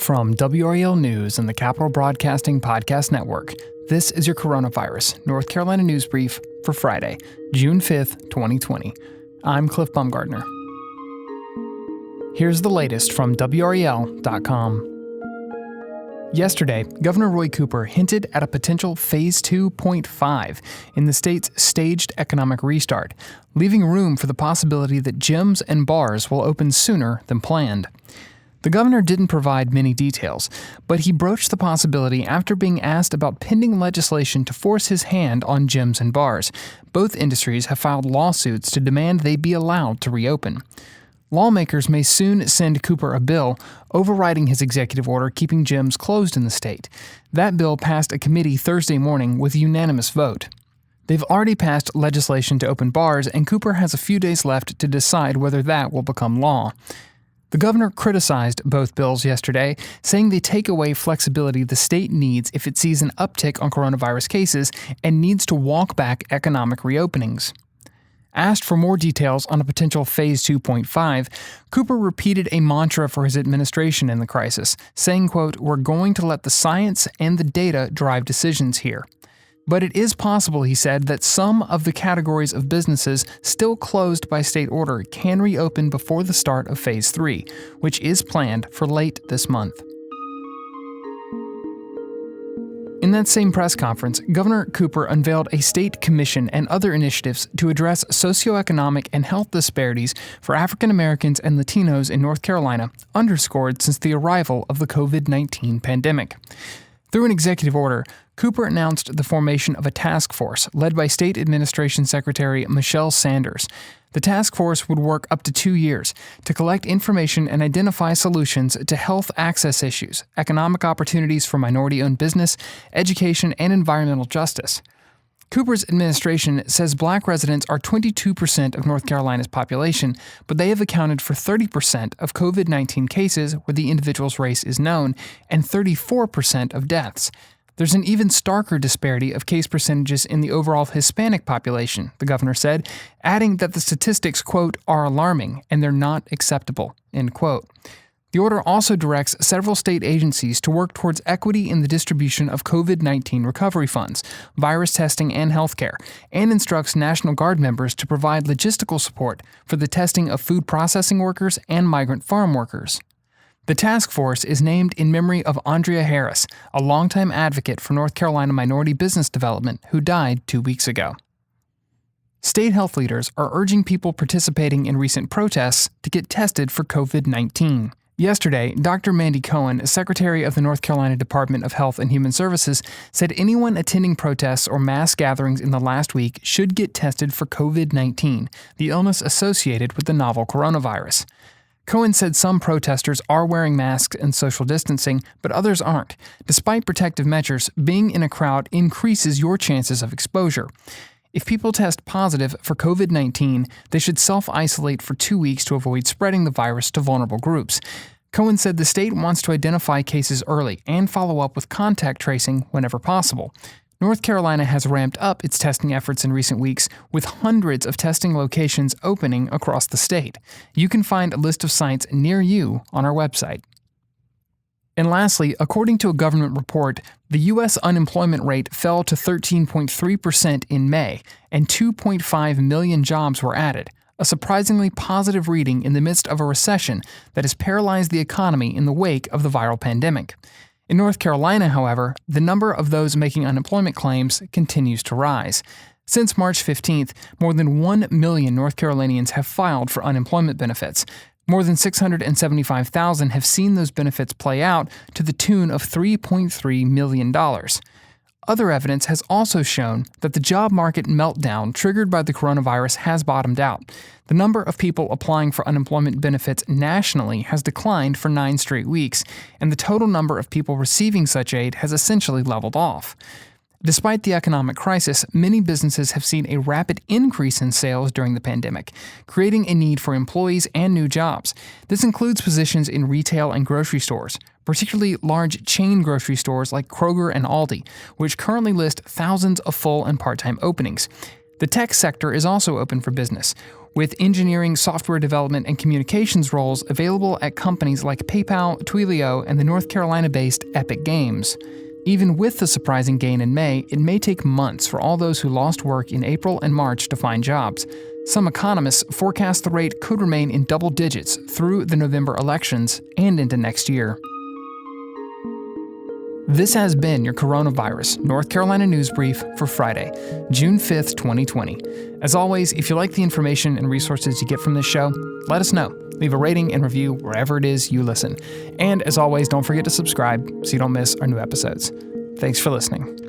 From WREL News and the Capital Broadcasting Podcast Network, this is your Coronavirus North Carolina News Brief for Friday, June 5th, 2020. I'm Cliff Baumgartner. Here's the latest from WREL.com. Yesterday, Governor Roy Cooper hinted at a potential Phase 2.5 in the state's staged economic restart, leaving room for the possibility that gyms and bars will open sooner than planned. The governor didn't provide many details, but he broached the possibility after being asked about pending legislation to force his hand on gyms and bars. Both industries have filed lawsuits to demand they be allowed to reopen. Lawmakers may soon send Cooper a bill overriding his executive order keeping gyms closed in the state. That bill passed a committee Thursday morning with a unanimous vote. They've already passed legislation to open bars, and Cooper has a few days left to decide whether that will become law. The governor criticized both bills yesterday, saying they take away flexibility the state needs if it sees an uptick on coronavirus cases and needs to walk back economic reopenings. Asked for more details on a potential Phase 2.5, Cooper repeated a mantra for his administration in the crisis, saying, quote, "We're going to let the science and the data drive decisions here." But it is possible, he said, that some of the categories of businesses still closed by state order can reopen before the start of Phase 3, which is planned for late this month. In that same press conference, Governor Cooper unveiled a state commission and other initiatives to address socioeconomic and health disparities for African Americans and Latinos in North Carolina, underscored since the arrival of the COVID-19 pandemic. Through an executive order, Cooper announced the formation of a task force led by State Administration Secretary Michelle Sanders. The task force would work up to 2 years to collect information and identify solutions to health access issues, economic opportunities for minority-owned business, education, and environmental justice. Cooper's administration says Black residents are 22% of North Carolina's population, but they have accounted for 30% of COVID-19 cases where the individual's race is known and 34% of deaths. There's an even starker disparity of case percentages in the overall Hispanic population, the governor said, adding that the statistics, quote, "are alarming and they're not acceptable," end quote. The order also directs several state agencies to work towards equity in the distribution of COVID-19 recovery funds, virus testing, and healthcare, and instructs National Guard members to provide logistical support for the testing of food processing workers and migrant farm workers. The task force is named in memory of Andrea Harris, a longtime advocate for North Carolina minority business development who died 2 weeks ago. State health leaders are urging people participating in recent protests to get tested for COVID-19. Yesterday, Dr. Mandy Cohen, Secretary of the North Carolina Department of Health and Human Services, said anyone attending protests or mass gatherings in the last week should get tested for COVID-19, the illness associated with the novel coronavirus. Cohen said some protesters are wearing masks and social distancing, but others aren't. Despite protective measures, being in a crowd increases your chances of exposure. If people test positive for COVID-19, they should self-isolate for 2 weeks to avoid spreading the virus to vulnerable groups. Cohen said the state wants to identify cases early and follow up with contact tracing whenever possible. North Carolina has ramped up its testing efforts in recent weeks, with hundreds of testing locations opening across the state. You can find a list of sites near you on our website. And lastly, according to a government report, the U.S. unemployment rate fell to 13.3% in May, and 2.5 million jobs were added, a surprisingly positive reading in the midst of a recession that has paralyzed the economy in the wake of the viral pandemic. In North Carolina, however, the number of those making unemployment claims continues to rise. Since March 15th, more than 1 million North Carolinians have filed for unemployment benefits. More than 675,000 have seen those benefits play out to the tune of $3.3 million. Other evidence has also shown that the job market meltdown triggered by the coronavirus has bottomed out. The number of people applying for unemployment benefits nationally has declined for 9 straight weeks, and the total number of people receiving such aid has essentially leveled off. Despite the economic crisis, many businesses have seen a rapid increase in sales during the pandemic, creating a need for employees and new jobs. This includes positions in retail and grocery stores, particularly large chain grocery stores like Kroger and Aldi, which currently list thousands of full and part-time openings. The tech sector is also open for business. with engineering, software development, and communications roles available at companies like PayPal, Twilio, and the North Carolina-based Epic Games. Even with the surprising gain in May, it may take months for all those who lost work in April and March to find jobs. Some economists forecast the rate could remain in double digits through the November elections and into next year. This has been your Coronavirus North Carolina News Brief for Friday, June 5th, 2020. As always, if you like the information and resources you get from this show, let us know. Leave a rating and review wherever it is you listen. And as always, don't forget to subscribe so you don't miss our new episodes. Thanks for listening.